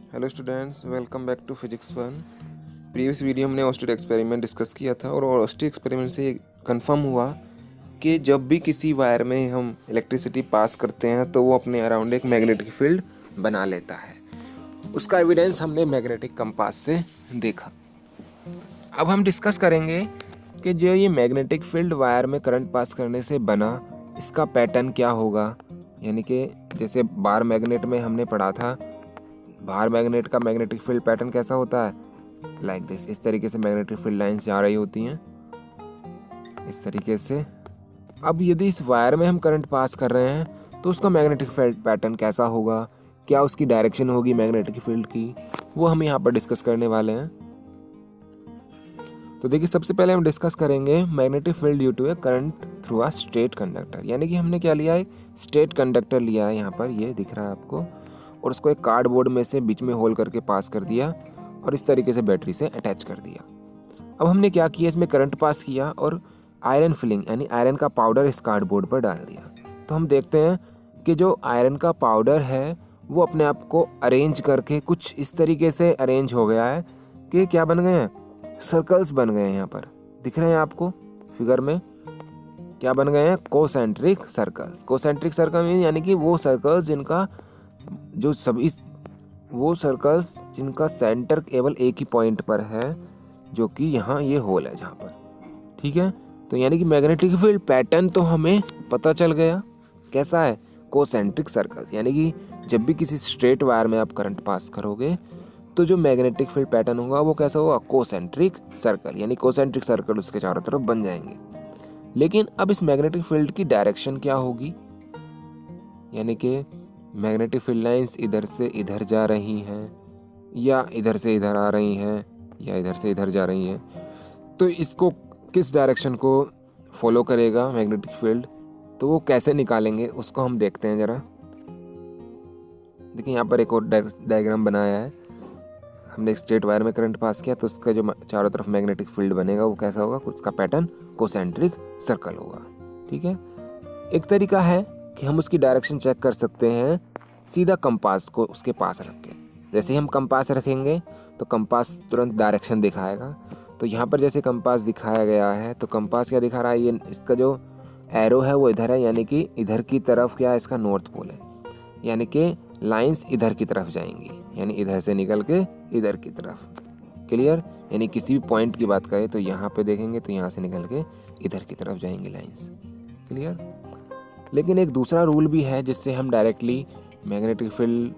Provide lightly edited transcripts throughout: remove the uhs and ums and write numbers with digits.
Hello students, welcome back to physics one. Previous video हमने Oersted experiment discuss किया था और ऑस्टेड एक्सपेरिमेंट से कंफर्म हुआ कि जब भी किसी वायर में हम इलेक्ट्रिसिटी पास करते हैं तो वो अपने अराउंड एक मैग्नेटिक फील्ड बना लेता है। उसका एविडेंस हमने मैग्नेटिक कंपास से देखा। अब हम डिस्कस करेंगे कि जो ये मैग्नेटिक फील्ड वायर में करंट पास करने से बना, इसका पैटर्न क्या होगा। यानी कि जैसे बार मैग्नेट में हमने पढ़ा था, बाहर मैग्नेट का मैग्नेटिक फील्ड पैटर्न कैसा होता है, लाइक दिस। इस तरीके से मैग्नेटिक फील्ड लाइंस जा रही होती हैं, इस तरीके से। अब यदि इस वायर में हम करंट पास कर रहे हैं तो उसका मैग्नेटिक फील्ड पैटर्न कैसा होगा, क्या उसकी डायरेक्शन होगी मैग्नेटिक फील्ड की, वो हम यहाँ पर डिस्कस करने वाले हैं। तो देखिए, सबसे पहले हम डिस्कस करेंगे magnetic field due to a current through a straight conductor. यानी कि हमने क्या लिया है, स्ट्रेट कंडक्टर लिया है, यहाँ पर ये दिख रहा है आपको, और उसको एक कार्डबोर्ड में से बीच में होल करके पास कर दिया और इस तरीके से बैटरी से अटैच कर दिया। अब हमने क्या किया, इसमें करंट पास किया और आयरन फिलिंग यानी आयरन का पाउडर इस कार्डबोर्ड पर डाल दिया। तो हम देखते हैं कि जो आयरन का पाउडर है वो अपने आप को अरेंज करके कुछ इस तरीके से अरेंज हो गया है कि क्या बन गए हैं, सर्कल्स बन गए हैं। यहाँ पर दिख रहे हैं आपको फिगर में, क्या बन गए हैं, कोसेंट्रिक सर्कल्स। कोसेंट्रिक सर्कल यानी कि वो सर्कल्स जिनका जो सभी वो सर्कल्स जिनका सेंटर केवल एक ही पॉइंट पर है, जो कि यहाँ ये होल है जहाँ पर, ठीक है। तो यानी कि मैग्नेटिक फील्ड पैटर्न तो हमें पता चल गया कैसा है, कोसेंट्रिक सर्कल्स। यानी कि जब भी किसी स्ट्रेट वायर में आप करंट पास करोगे तो जो मैग्नेटिक फील्ड पैटर्न होगा वो कैसा होगा, कोसेंट्रिक सर्कल। यानी कोसेंट्रिक सर्कल उसके चारों तरफ बन जाएंगे। लेकिन अब इस मैग्नेटिक फील्ड की डायरेक्शन क्या होगी, यानी कि मैग्नेटिक फील्ड लाइंस इधर से इधर जा रही हैं या इधर से इधर आ रही हैं या इधर से इधर जा रही हैं, तो इसको किस डायरेक्शन को फॉलो करेगा मैग्नेटिक फील्ड, तो वो कैसे निकालेंगे उसको हम देखते हैं ज़रा। देखिए, यहाँ पर एक और डायग्राम बनाया है। हमने स्ट्रेट वायर में करंट पास किया तो उसका जो चारों तरफ मैग्नेटिक फील्ड बनेगा वो कैसा होगा, उसका पैटर्न कोसेंट्रिक सर्कल होगा, ठीक है। एक तरीका है कि हम उसकी डायरेक्शन चेक कर सकते हैं सीधा कंपास को उसके पास रख के। जैसे ही हम कंपास रखेंगे तो कंपास तुरंत डायरेक्शन दिखाएगा। तो यहाँ पर जैसे कंपास दिखाया गया है तो कंपास क्या दिखा रहा है, ये इसका जो एरो है वो इधर है, यानी कि इधर की तरफ क्या है, इसका नॉर्थ पोल है। यानी कि लाइंस इधर की तरफ जाएंगी, यानी इधर से निकल के इधर की तरफ। क्लियर। यानी किसी भी पॉइंट की बात करें तो यहाँ पे देखेंगे तो यहाँ से निकल के इधर की तरफ जाएंगी लाइंस। क्लियर। लेकिन एक दूसरा रूल भी है जिससे हम डायरेक्टली मैग्नेटिक फील्ड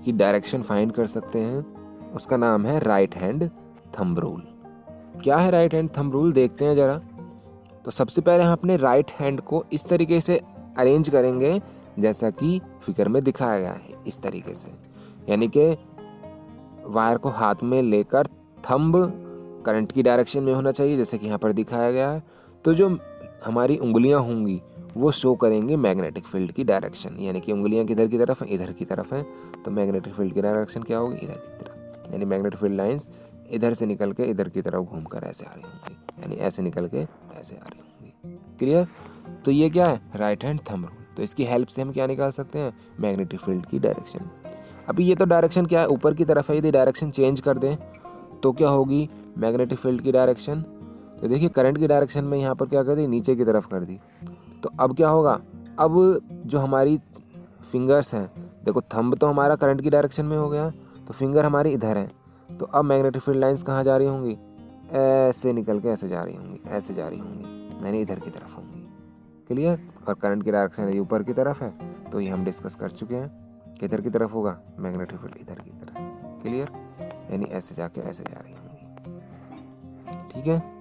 की डायरेक्शन फाइंड कर सकते हैं। उसका नाम है राइट हैंड थंब रूल। क्या है राइट हैंड थंब रूल, देखते हैं ज़रा। तो सबसे पहले हम अपने राइट हैंड को इस तरीके से अरेंज करेंगे जैसा कि फिगर में दिखाया गया है, इस तरीके से। यानी कि वायर को हाथ में लेकर थंब करंट की डायरेक्शन में होना चाहिए, जैसे कि यहाँ पर दिखाया गया है। तो जो हमारी उंगलियाँ होंगी वो शो करेंगे मैग्नेटिक फील्ड की डायरेक्शन। यानी कि उंगलियां किधर की तरफ है, इधर की तरफ है, तो मैग्नेटिक फील्ड की डायरेक्शन क्या होगी, इधर की तरफ। यानी मैग्नेटिक फील्ड लाइंस इधर से निकल के इधर की तरफ घूमकर ऐसे आ रही होंगी, यानी ऐसे निकल के ऐसे आ रही होंगी। क्लियर। तो ये क्या है, राइट हैंड थंब रूल। तो इसकी हेल्प से हम क्या निकाल सकते हैं, मैग्नेटिक फील्ड की डायरेक्शन। अभी ये तो डायरेक्शन क्या है, ऊपर की तरफ है। यदि डायरेक्शन चेंज कर दें तो क्या होगी मैग्नेटिक फील्ड की डायरेक्शन। तो देखिए, करंट की डायरेक्शन में यहाँ पर क्या कर दी, नीचे की तरफ कर दी। तो अब क्या होगा, अब जो हमारी फिंगर्स हैं, देखो थंब तो हमारा करंट की डायरेक्शन में हो गया, तो फिंगर हमारी इधर है। तो अब मैग्नेटिक फील्ड लाइंस कहाँ जा रही होंगी, ऐसे निकल के ऐसे जा रही होंगी, ऐसे जा रही होंगी, यानी इधर की तरफ होंगी। क्लियर। और करंट की डायरेक्शन यदि ऊपर की तरफ है तो ये हम डिस्कस कर चुके हैं कि इधर की तरफ होगा मैग्नेटिक फील्ड, इधर की तरफ। क्लियर। यानी ऐसे जाके ऐसे जा रही होंगी, ठीक है।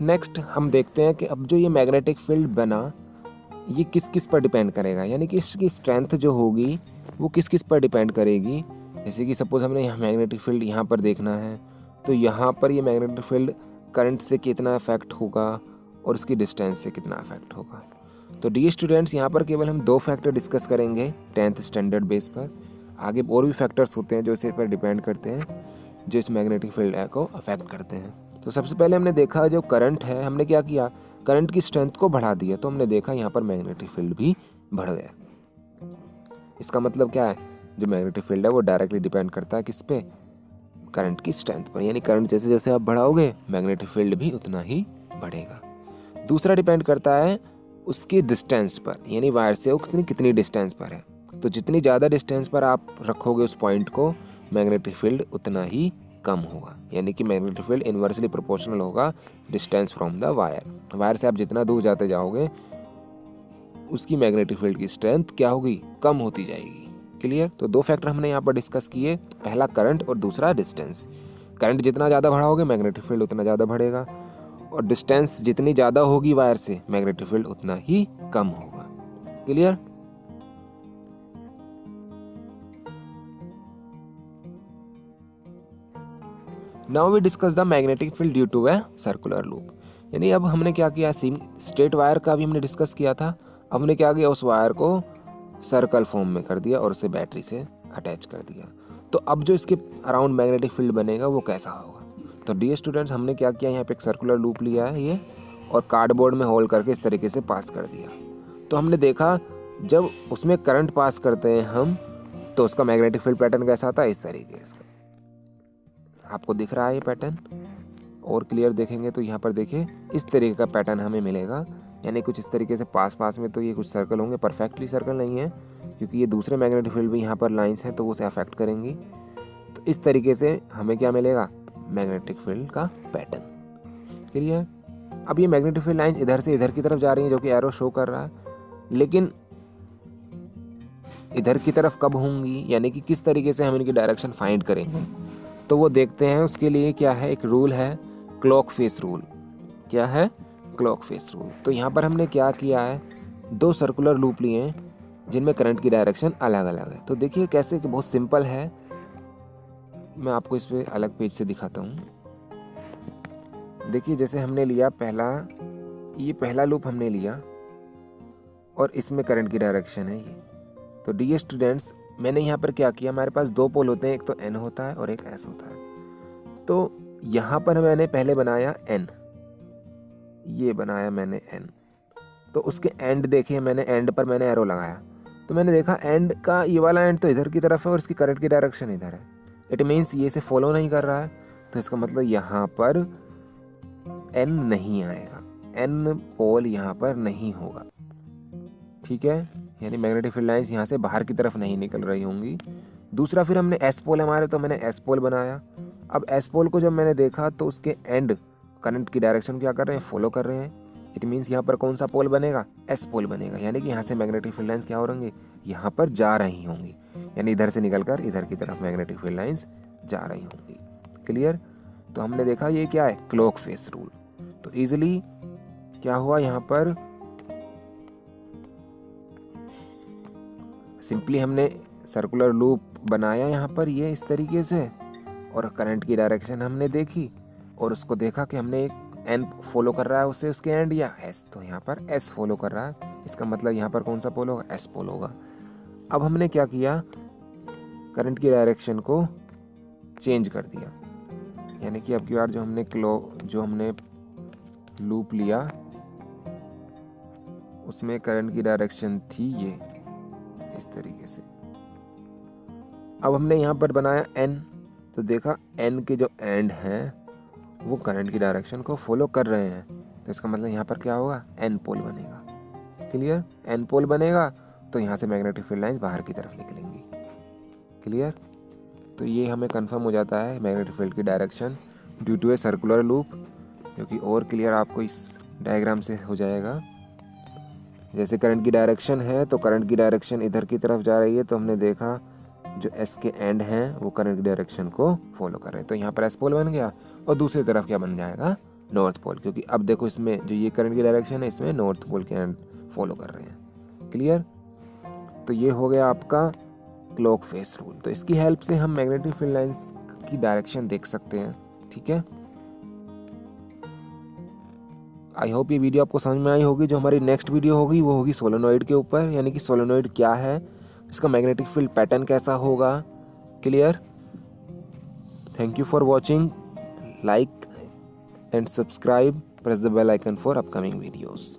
नेक्स्ट हम देखते हैं कि अब जो ये मैग्नेटिक फील्ड बना ये किस किस पर डिपेंड करेगा, यानी कि इसकी स्ट्रेंथ जो होगी वो किस किस पर डिपेंड करेगी। जैसे कि सपोज हमने यहाँ मैग्नेटिक फील्ड यहाँ पर देखना है, तो यहाँ पर ये मैग्नेटिक फील्ड करंट से कितना इफेक्ट होगा और उसकी डिस्टेंस से कितना इफेक्ट होगा। तो डी स्टूडेंट्स, यहाँ पर केवल हम 2 फैक्टर डिस्कस करेंगे 10th स्टैंडर्ड बेस पर। आगे और भी फैक्टर्स होते हैं जो इस पर डिपेंड करते हैं, जो इस मैग्नेटिक फील्ड को अफेक्ट करते हैं। तो सबसे पहले हमने देखा जो करंट है, हमने क्या किया, करंट की स्ट्रेंथ को बढ़ा दिया, तो हमने देखा यहाँ पर मैग्नेटिक फील्ड भी बढ़ गया। इसका मतलब क्या है, जो मैग्नेटिक फील्ड है वो डायरेक्टली डिपेंड करता है किस पे, करंट की स्ट्रेंथ पर, यानी करंट जैसे जैसे आप बढ़ाओगे मैग्नेटिक फील्ड भी उतना ही बढ़ेगा। दूसरा डिपेंड करता है उसकी डिस्टेंस पर, यानी वायर से वो कितनी डिस्टेंस पर है। तो जितनी ज़्यादा डिस्टेंस पर आप रखोगे उस पॉइंट को, मैग्नेटिक फील्ड उतना ही कम होगा, यानी कि मैग्नेटिक फील्ड इन्वर्सली प्रोपोर्शनल होगा distance from the wire. Wire से आप जितना दूर जाते जाओगे उसकी मैग्नेटिक फील्ड की स्ट्रेंथ क्या होगी, कम होती जाएगी। क्लियर। तो दो फैक्टर हमने यहाँ पर डिस्कस किए, पहला करंट और दूसरा डिस्टेंस। करंट जितना ज़्यादा बढ़ाओगे मैग्नेटिक फील्ड उतना ज़्यादा बढ़ेगा, और डिस्टेंस जितनी ज़्यादा होगी वायर से मैग्नेटिक फील्ड उतना ही कम होगा। Clear. Now we discuss the magnetic field due to a circular loop. यानी अब हमने क्या किया, स्ट्रेट वायर का भी हमने डिस्कस किया था, अब हमने क्या किया, उस वायर को सर्कल फॉर्म में कर दिया और उसे बैटरी से अटैच कर दिया। तो अब जो इसके अराउंड मैग्नेटिक फील्ड बनेगा वो कैसा होगा। तो डियर स्टूडेंट्स, हमने क्या किया, यहाँ पे एक सर्कुलर लूप लिया है ये, और कार्डबोर्ड में होल करके इस तरीके से पास कर दिया। तो हमने देखा जब उसमें करंट पास करते हैं हम, तो उसका मैग्नेटिक फील्ड पैटर्न कैसा आता है, इस तरीके से। आपको दिख रहा है ये पैटर्न, और क्लियर देखेंगे तो यहाँ पर देखिए इस तरीके का पैटर्न हमें मिलेगा, यानी कुछ इस तरीके से पास पास में। तो ये कुछ सर्कल होंगे, परफेक्टली सर्कल नहीं है क्योंकि ये दूसरे मैग्नेटिक फील्ड भी यहाँ पर लाइंस हैं तो वो उसे अफेक्ट करेंगी। तो इस तरीके से हमें क्या मिलेगा, मैग्नेटिक फील्ड का पैटर्न। क्लियर। अब ये मैग्नेटिक फील्ड लाइंस इधर से इधर की तरफ जा रही हैं, जो कि एरो शो कर रहा है, लेकिन इधर की तरफ कब होंगी, यानी कि किस तरीके से हम इनकी डायरेक्शन फाइंड करेंगे, तो वो देखते हैं। उसके लिए क्या है, एक रूल है, क्लॉक फेस रूल। क्या है, क्लॉक फेस रूल। तो यहाँ पर हमने क्या किया है, दो सर्कुलर लूप लिए हैं जिनमें करंट की डायरेक्शन अलग अलग है। तो देखिए कैसे, कि बहुत सिंपल है, मैं आपको इस पे अलग पेज से दिखाता हूँ। देखिए जैसे हमने लिया ये पहला लूप हमने लिया और इसमें करंट की डायरेक्शन है ये। तो डियर स्टूडेंट्स, मैंने यहाँ पर क्या किया, हमारे पास दो पोल होते हैं, एक तो N होता है और एक S होता है। तो यहाँ पर मैंने पहले बनाया N, ये बनाया मैंने N। तो उसके एंड देखिए, मैंने एंड पर मैंने एरो लगाया, तो मैंने देखा एंड का ये वाला एंड तो इधर की तरफ है और इसकी करंट की डायरेक्शन इधर है। इट मीन्स ये इसे फॉलो नहीं कर रहा है, तो इसका मतलब यहाँ पर N नहीं आएगा, N पोल यहाँ पर नहीं होगा। ठीक है, यानी मैग्नेटिक फील्ड लाइंस यहाँ से बाहर की तरफ नहीं निकल रही होंगी। दूसरा फिर हमने S पोल हमारे, तो मैंने S पोल बनाया। अब S पोल को जब मैंने देखा तो उसके एंड करंट की डायरेक्शन क्या कर रहे हैं, फॉलो कर रहे हैं। इट मीन्स यहाँ पर कौन सा पोल बनेगा, S पोल बनेगा, यानी कि यहाँ से मैग्नेटिक फील्ड लाइंस क्या हो रहेंगे, यहाँ पर जा रही होंगी, यानी इधर से निकलकर इधर की तरफ मैग्नेटिक फील्ड लाइंस जा रही होंगी। क्लियर। तो हमने देखा ये क्या है, क्लॉक फेस रूल। तो इजिली क्या हुआ, यहाँ पर सिंपली हमने सर्कुलर लूप बनाया यहाँ पर ये इस तरीके से, और करंट की डायरेक्शन हमने देखी और उसको देखा कि हमने एक N फॉलो कर रहा है उसे उसके एंड या S, तो यहाँ पर S फॉलो कर रहा है, इसका मतलब यहाँ पर कौन सा पोल होगा, S पोल होगा। अब हमने क्या किया, करंट की डायरेक्शन को चेंज कर दिया, यानी कि अब की बार जो हमने लूप लिया उसमें करंट की डायरेक्शन थी ये इस तरीके से। अब हमने यहाँ पर बनाया N, तो देखा N के जो एंड हैं वो करंट की डायरेक्शन को फॉलो कर रहे हैं, तो इसका मतलब यहाँ पर क्या होगा, N पोल बनेगा। क्लियर। N पोल बनेगा तो यहाँ से मैग्नेटिक फील्ड लाइंस बाहर की तरफ निकलेंगी। क्लियर। तो ये हमें कंफर्म हो जाता है मैग्नेटिक फील्ड की direction due to a circular loop, जो कि और क्लियर आपको इस डायग्राम से हो जाएगा। जैसे करंट की डायरेक्शन है तो करंट की डायरेक्शन इधर की तरफ जा रही है, तो हमने देखा जो S के एंड हैं वो करंट की डायरेक्शन को फॉलो कर रहे हैं, तो यहाँ पर S पोल बन गया, और दूसरी तरफ क्या बन जाएगा, नॉर्थ पोल, क्योंकि अब देखो इसमें जो ये करंट की डायरेक्शन है इसमें नॉर्थ पोल के एंड फॉलो कर रहे हैं। क्लियर। तो ये हो गया आपका क्लॉक फेस रूल। तो इसकी हेल्प से हम मैग्नेटिक फील्ड लाइंस की डायरेक्शन देख सकते हैं। ठीक है, आई होप ये वीडियो आपको समझ में आई होगी। जो हमारी नेक्स्ट वीडियो होगी वो होगी सोलेनॉइड के ऊपर, यानी कि सोलेनॉइड क्या है, इसका मैग्नेटिक फील्ड पैटर्न कैसा होगा। Clear. Thank you for watching, like and subscribe, press the bell icon for upcoming videos.